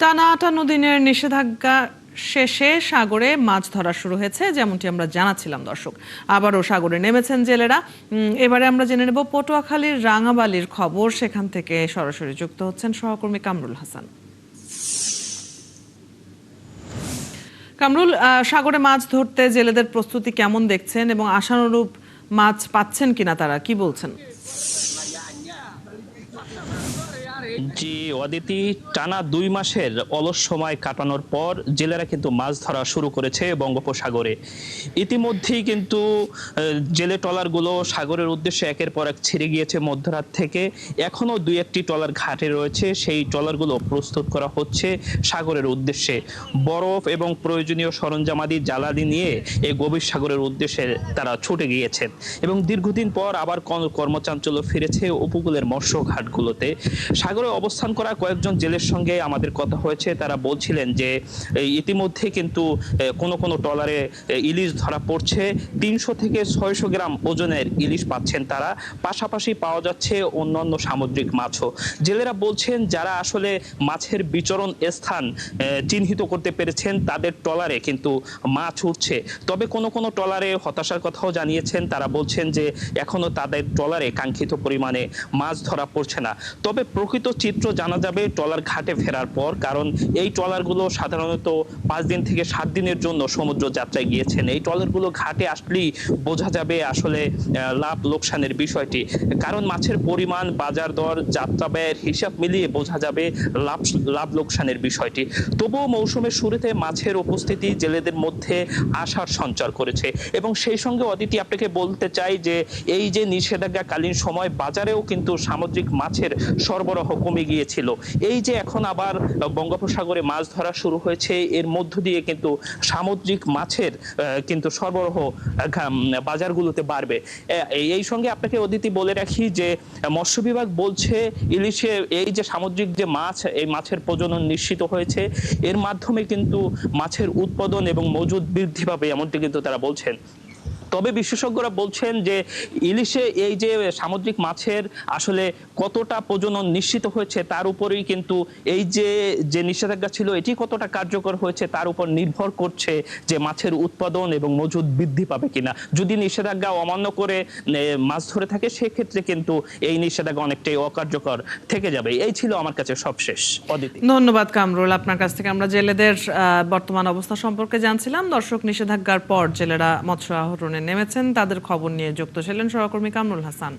টানা ৫৮ দিনের নিষেধাজ্ঞা শেষে সাগরে মাছ ধরা শুরু হয়েছে, যেমনটি আমরা জানাচ্ছিলাম দর্শক। আবারও সাগরে নেমেছেন জেলেরা। এবারে আমরা জেনে নেব পটুয়াখালীর রাঙাবালির খবর। সেখান থেকে সরাসরি যুক্ত হচ্ছেন সহকর্মী কামরুল হাসান। কামরুল, সাগরে মাছ ধরতে জেলেদের প্রস্তুতি কেমন দেখছেন এবং আশানুরূপ মাছ পাচ্ছেন কিনা তারা কি বলছেন? জি অদিতি, টানা ২ মাসের অলস সময় কাটানোর পর জেলেরা কিন্তু মাছ ধরা শুরু করেছে বঙ্গোপসাগরে। ইতিমধ্যেই কিন্তু জেলে ট্রলারগুলো সাগরের উদ্দেশ্যে একের পর এক ছেড়ে গিয়েছে মধ্যরাত থেকে। এখনও ২-১টি ট্রলার ঘাটে রয়েছে, সেই ট্রলারগুলো প্রস্তুত করা হচ্ছে সাগরের উদ্দেশ্যে। বরফ এবং প্রয়োজনীয় সরঞ্জামাদি জ্বালানি নিয়ে এই গভীর সাগরের উদ্দেশ্যে তারা ছুটে গিয়েছেন এবং দীর্ঘদিন পর আবার কর্মচাঞ্চল্য ফিরেছে উপকূলের মৎস্য ঘাটগুলোতে। সাগরে অবস্থান করা কয়েকজন জেলের সঙ্গে আমাদের কথা হয়েছে। তারা বলছিলেন যে ইতিমধ্যে কিন্তু কোনো কোনো ট্রলারে ইলিশ ধরা পড়ছে, ৩০০ থেকে ৬০০ গ্রাম ওজনের ইলিশ পাচ্ছেন তারা। পাশাপাশি পাওয়া যাচ্ছে অন্যান্য সামুদ্রিক মাছও। জেলেরা বলছেন যারা আসলে মাছের বিচরণ স্থান চিহ্নিত করতে পেরেছেন তাদের ট্রলারে কিন্তু মাছ উঠছে। তবে কোনো কোনো ট্রলারে হতাশার কথাও জানিয়েছেন। তারা বলছেন যে এখনো তাদের ট্রলারে কাঙ্ক্ষিত পরিমাণে মাছ ধরা পড়ছে না। তবে প্রকৃত চিত্র জানা যাবে ট্রলার ঘাটে ফেরার পর, কারণ এই ট্রলারগুলো সাধারণত ৫ দিন থেকে ৭ দিনের জন্য সমুদ্র যাত্রায় গিয়েছেন। এই ট্রলারগুলো ঘাটে আসলেই বোঝা যাবে আসলে লাভ লোকসানের বিষয়টি, কারণ মাছের পরিমাণ, বাজার দর, যাত্রা ব্যয়ের হিসাব মিলিয়ে বোঝা যাবে লাভ লোকসানের বিষয়টি। তবুও মৌসুমের শুরুতে মাছের উপস্থিতি জেলেদের মধ্যে আশার সঞ্চার করেছে এবং সেই সঙ্গে অদিতি আপনাকে বলতে চাই যে এই যে নিষেধাজ্ঞাকালীন সময় বাজারেও কিন্তু সামুদ্রিক মাছের সরবরাহ কমে গিয়েছিল। এই যে এখন আবার বঙ্গোপসাগরে মাছ ধরা শুরু হয়েছে, এর মধ্য দিয়ে কিন্তু সামুদ্রিক মাছের কিন্তু সরবরাহ বাজারগুলোতে বাড়বে। এই সঙ্গে আপনাকে অদিতি বলে রাখি যে মৎস্য বিভাগ বলছে ইলিশে এই যে সামুদ্রিক যে মাছ, এই মাছের প্রজনন নিশ্চিত হয়েছে, এর মাধ্যমে কিন্তু মাছের উৎপাদন এবং মজুদ বৃদ্ধি পাবে, এমনটি কিন্তু তারা বলছেন। তবে বিশেষজ্ঞরা বলছেন যে ইলিশে এই যে সামুদ্রিক মাছের আসলে কতটা প্রজনন নিশ্চিত হয়েছে তার উপরেই কিন্তু এই যে নিষেধাজ্ঞা ছিল এটি কতটা কার্যকর হয়েছে তার উপর নির্ভর করছে যে মাছের উৎপাদন এবং মজুদ বৃদ্ধি পাবে কিনা। যদি নিষেধাজ্ঞা অমান্য করে মাছ ধরে থাকে সেক্ষেত্রে কিন্তু এই নিষেধাজ্ঞা অনেকটাই অকার্যকর থেকে যাবে। এই ছিল আমার কাছে সবশেষ। অদিতি, ধন্যবাদ কামরুল। আপনার কাছ থেকে আমরা জেলেদের বর্তমান অবস্থা সম্পর্কে জানছিলাম। দর্শক, নিষেধাজ্ঞার পর জেলেরা মৎস্য আহরণে নেমেছেন, তাদের খবর নিয়ে যুক্ত ছিলেন সহকর্মী কামরুল হাসান।